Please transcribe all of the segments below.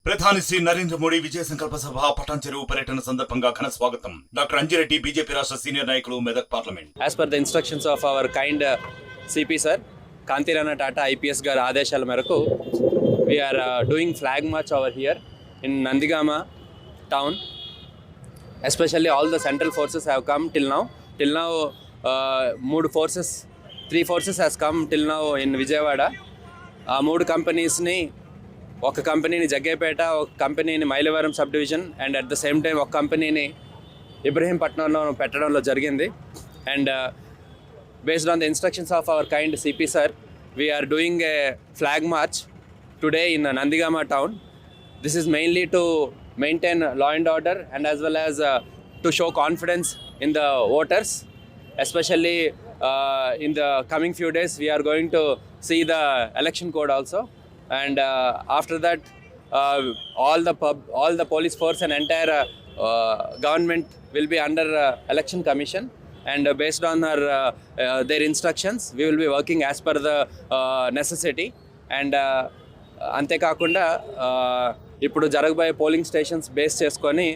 ప్రధాని శ్రీ నరేంద్ర మోడీ విజయ సంకల్ప సభ పటాన్ చెరువు పర్యటన సందర్భంగా ఘన స్వాగతం. డాక్టర్ అంజిరెడ్డి బీజేపీ రాష్ట్ర సీనియర్ నాయకులు, Medak parliament. As per the instructions of our kind CP sir, Kantirana Tata IPS గారి ఆదేశాల మేరకు we are doing flag march over here in Nandigama town. Especially all the central forces have come till now. Till now, three forces has come till now in Vijayawada. మూడు కంపెనీస్ని, ఒక కంపెనీని జగ్గేపేట, ఒక కంపెనీని Mylavaram sub division and at the same time ఒక కంపెనీని ఇబ్రహీంపట్నంలో పెట్టడంలో జరిగింది. And based on the instructions of our kind CP sir, we are doing a flag march today in Nandigama town. This is mainly to maintain law and order and as well as to show confidence in the voters. Especially in the coming few days, we are going to see the election code also. And after that, all the police force and entire government will be under election commission. And based on their instructions, we will be working as per the necessity. And అంతేకాకుండా ఇప్పుడు జరగబోయే polling stations base చేసుకొని,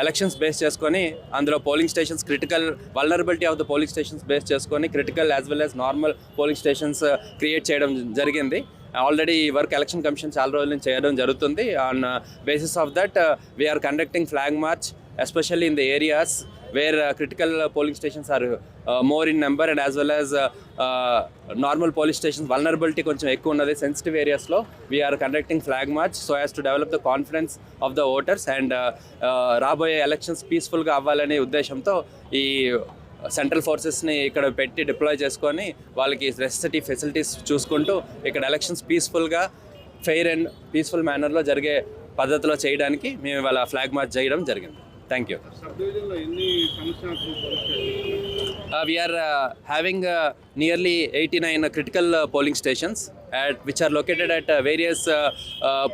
elections base చేసుకొని, అందులో polling stations critical vulnerability of the polling stations base చేసుకొని critical as well as normal polling stations create చేయడం జరిగింది. Already ఈ వర్క్ ఎలక్షన్ కమిషన్ చాలా రోజుల నుంచి చేయడం జరుగుతుంది. On basis of that we are conducting flag march especially in the areas where critical polling stations are more in number and as well as normal polling stations vulnerability koncham ekku unnadi sensitive areas lo we are conducting flag march so as to develop the confidence of the voters and raboye elections peaceful ga avvalane uddeshamto ee central ఫోర్సెస్ని ఇక్కడ పెట్టి deploy చేసుకొని వాళ్ళకి necessity facilities చూసుకుంటూ ఇక్కడ elections పీస్ఫుల్గా fair and peaceful మేనర్లో జరిగే పద్ధతిలో చేయడానికి మేము ఇవాళ ఫ్లాగ్ మార్చ్ చేయడం జరిగింది. Thank you. We are having nearly 89 critical polling stations which are located at various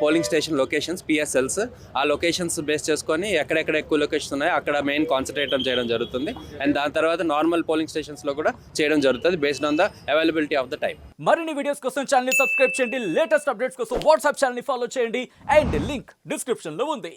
polling station locations, PSLs. ఆ లొకేషన్స్ బేస్ చేసుకొని ఎక్కడెక్కడ ఎక్కువ లొకేషన్స్ ఉన్నాయో అక్కడ మెయిన్ కాన్సన్ట్రేట్ చేయడం జరుగుతుంది. అండ్ దాని తర్వాత నార్మల్ పోలింగ్ స్టేషన్స్లో కూడా చేయడం జరుగుతుంది based on the availability of the time. మరిన్ని వీడియోస్ కోసం ఛానల్ ని సబ్స్క్రైబ్ చేయండి, లేటెస్ట్ అప్డేట్స్ కోసం వాట్సాప్ ఛానల్ ని ఫాలో చేయండి అండ్ లింక్ డిస్క్రిప్షన్ లో ఉంది.